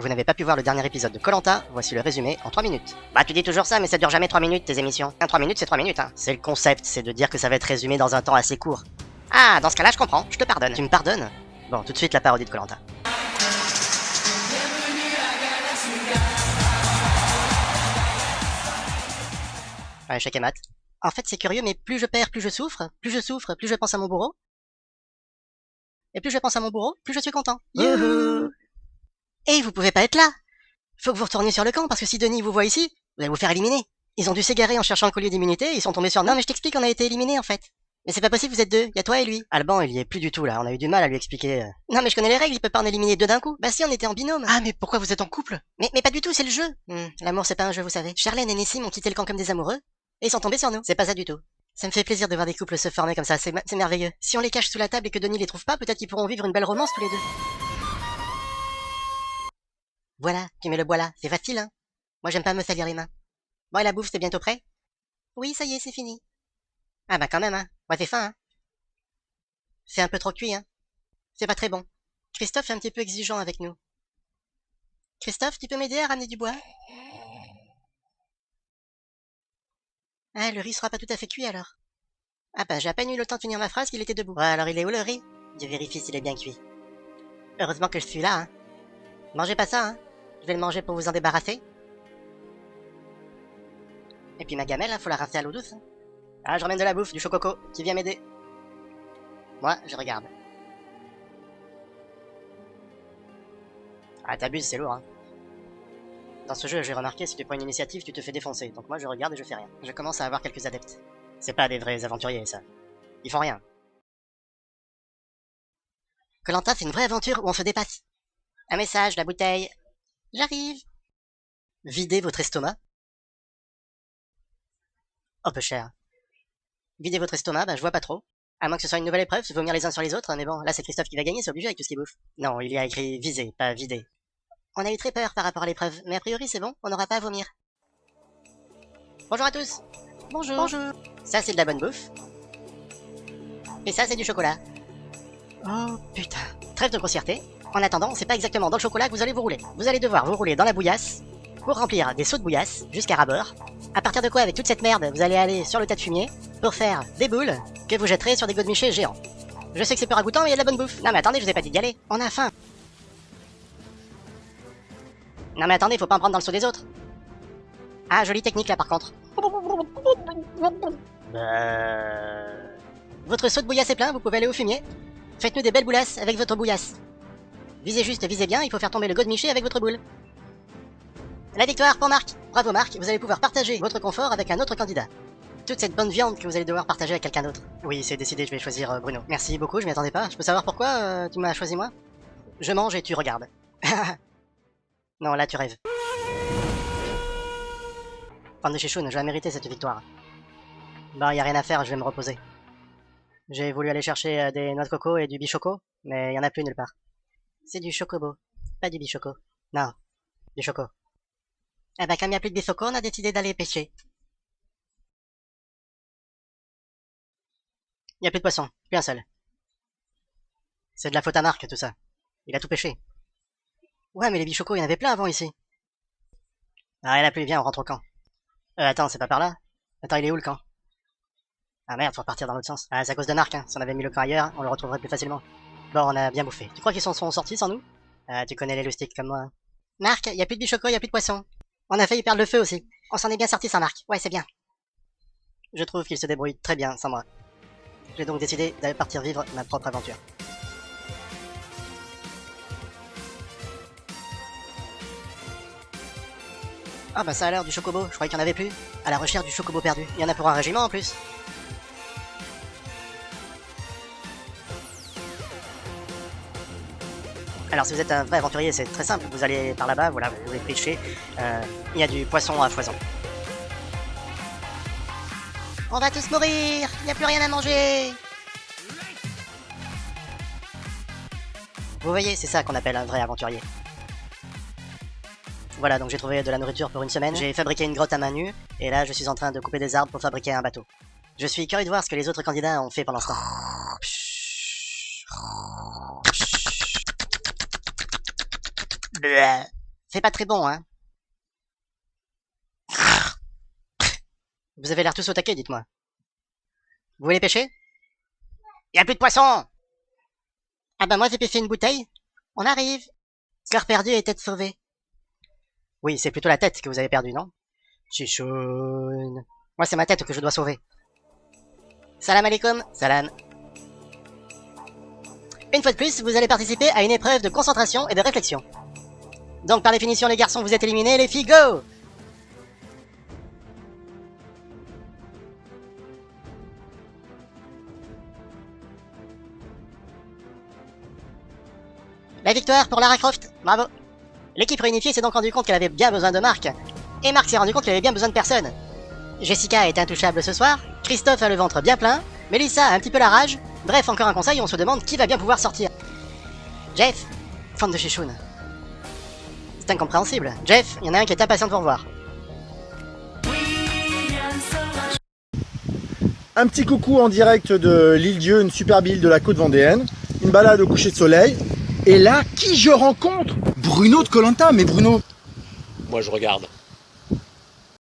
Vous n'avez pas pu voir le dernier épisode de koh, voici le résumé en 3 minutes. Bah tu dis toujours ça, mais ça dure jamais 3 minutes tes émissions. 3 minutes c'est 3 minutes, hein. C'est le concept, c'est de dire que ça va être résumé dans un temps assez court. Ah, dans ce cas-là je comprends, je te pardonne. Tu me pardonnes? Bon, tout de suite la parodie de koh. Ouais, chèque et mat. En fait c'est curieux, mais plus je perds, plus je souffre, plus je pense à mon bourreau. Et plus je pense à mon bourreau, plus je suis content. Youhou. Et vous pouvez pas être là. Faut que vous retourniez sur le camp, parce que si Denis vous voit ici, vous allez vous faire éliminer. Ils ont dû s'égarer en cherchant le collier d'immunité, ils sont tombés sur... Non mais je t'explique, on a été éliminés en fait. Mais c'est pas possible, vous êtes deux, y a toi et lui. Alban, il y est plus du tout là, on a eu du mal à lui expliquer. Non mais je connais les règles, il peut pas en éliminer deux d'un coup. Bah si, on était en binôme. Ah mais pourquoi vous êtes en couple? Mais pas du tout, c'est le jeu. L'amour c'est pas un jeu, vous savez. Charlène et Nessim ont quitté le camp comme des amoureux, et ils sont tombés sur nous. C'est pas ça du tout. Ça me fait plaisir de voir des couples se former comme ça, c'est merveilleux. Si on les cache sous la table et que Denis les trouve pas, peut-être qu'ils pourront vivre une belle romance tous les deux. Voilà, tu mets le bois là, c'est facile, hein. Moi j'aime pas me salir les mains. Bon, et la bouffe, c'est bientôt prêt? Oui, ça y est, c'est fini. Ah bah quand même, hein. Ouais, c'est faim, hein. C'est un peu trop cuit, hein. C'est pas très bon. Christophe est un petit peu exigeant avec nous. Christophe, tu peux m'aider à ramener du bois? Ah, le riz sera pas tout à fait cuit alors. Ah bah j'ai à peine eu le temps de finir ma phrase qu'il était debout. Ouais, alors il est où le riz? Je vérifie s'il est bien cuit. Heureusement que je suis là, hein. Mangez pas ça, hein. Je vais le manger pour vous en débarrasser. Et puis ma gamelle, hein, faut la rincer à l'eau douce. Hein. Ah, je ramène de la bouffe, du chococo. Qui vient m'aider? Moi, je regarde. Ah, t'abuses, c'est lourd, hein. Dans ce jeu, j'ai remarqué, si tu prends une initiative, tu te fais défoncer. Donc moi, je regarde et je fais rien. Je commence à avoir quelques adeptes. C'est pas des vrais aventuriers, ça. Ils font rien. koh, c'est une vraie aventure où on se dépasse. Un message, la bouteille. J'arrive. Videz votre estomac. Oh, peu cher. Videz votre estomac, bah je vois pas trop. À moins que ce soit une nouvelle épreuve, se vomir les uns sur les autres, mais bon, là c'est Christophe qui va gagner, c'est obligé avec tout ce qu'il bouffe. Non, il y a écrit viser, pas vider. On a eu très peur par rapport à l'épreuve, mais a priori c'est bon, on n'aura pas à vomir. Bonjour à tous. Bonjour. Bonjour. Ça c'est de la bonne bouffe. Et ça c'est du chocolat. Oh putain. Trêve de grossièreté. En attendant, c'est pas exactement dans le chocolat que vous allez vous rouler. Vous allez devoir vous rouler dans la bouillasse, pour remplir des seaux de bouillasse, jusqu'à ras-bord. À partir de quoi, avec toute cette merde, vous allez aller sur le tas de fumier, pour faire des boules, que vous jetterez sur des godemichés géants. Je sais que c'est peu ragoûtant, mais il y a de la bonne bouffe. Non mais attendez, je vous ai pas dit d'y aller. On a faim. Non mais attendez, faut pas en prendre dans le seau des autres. Ah, jolie technique là par contre. Votre seau de bouillasse est plein, vous pouvez aller au fumier. Faites-nous des belles boulasses avec votre bouillasse. Visez juste, visez bien, il faut faire tomber le godemiché avec votre boule. La victoire pour Marc. Bravo Marc, vous allez pouvoir partager votre confort avec un autre candidat. Toute cette bonne viande que vous allez devoir partager avec quelqu'un d'autre. Oui, c'est décidé, je vais choisir Bruno. Merci beaucoup, je m'y attendais pas. Je peux savoir pourquoi tu m'as choisi moi? Je mange et tu regardes. Non, là tu rêves. Fan de Chichoun, je vais mériter cette victoire. Bah, y a rien à faire, je vais me reposer. J'ai voulu aller chercher des noix de coco et du bichoco, mais y en a plus nulle part. C'est du chocobo, pas du bichoco. Non, du choco. Eh ben, comme y a plus de bichoco, on a décidé d'aller pêcher. Y a plus de poisson, plus un seul. C'est de la faute à Marc, tout ça. Il a tout pêché. Ouais, mais les bichocos, il y en avait plein avant ici. Ah, il y en a plus, viens, on rentre au camp. Attends, c'est pas par là? Attends, il est où le camp? Ah merde, faut repartir dans l'autre sens. Ah, c'est à cause de Marc, hein. Si on avait mis le camp ailleurs, on le retrouverait plus facilement. Bon, on a bien bouffé. Tu crois qu'ils s'en sont sortis sans nous? Tu connais les loustiques comme moi. Hein. Marc, y a plus de bichocos, y a plus de poissons. On a failli perdre le feu aussi. On s'en est bien sorti sans Marc. Ouais, c'est bien. Je trouve qu'il se débrouille très bien sans moi. J'ai donc décidé d'aller partir vivre ma propre aventure. Ah bah ça a l'air du chocobo, je croyais qu'il n'y en avait plus. À la recherche du chocobo perdu. Il y en a pour un régiment en plus. Alors si vous êtes un vrai aventurier, c'est très simple. Vous allez par là-bas, voilà, vous pouvez pêcher. Il y a du poisson à foison. On va tous mourir. Il n'y a plus rien à manger. Vous voyez, c'est ça qu'on appelle un vrai aventurier. Voilà, donc j'ai trouvé de la nourriture pour une semaine. J'ai fabriqué une grotte à main nue. Et là, je suis en train de couper des arbres pour fabriquer un bateau. Je suis curieux de voir ce que les autres candidats ont fait pendant ce temps. C'est pas très bon, hein. Vous avez l'air tous au taquet, dites-moi. Vous voulez pêcher? Y a plus de poissons! Ah bah moi j'ai pêché une bouteille. On arrive. Cœur perdu et tête sauvée. Oui, c'est plutôt la tête que vous avez perdue, non? Chichoun. Moi c'est ma tête que je dois sauver. Salam alaikum, salam. Une fois de plus, vous allez participer à une épreuve de concentration et de réflexion. Donc par définition les garçons vous êtes éliminés, les filles go! La victoire pour Lara Croft, bravo. L'équipe réunifiée s'est donc rendu compte qu'elle avait bien besoin de Marc, et Marc s'est rendu compte qu'il avait bien besoin de personne. Jessica est intouchable ce soir, Christophe a le ventre bien plein, Mélissa a un petit peu la rage, bref encore un conseil, on se demande qui va bien pouvoir sortir. Jeff, fan de Chichoun. C'est incompréhensible. Jeff, il y en a un qui est impatient de vous revoir. Un petit coucou en direct de l'île Dieu, une superbe île de la côte vendéenne, une balade au coucher de soleil. Et là, qui je rencontre? Bruno de Koh-Lanta, mais Bruno... Moi je regarde.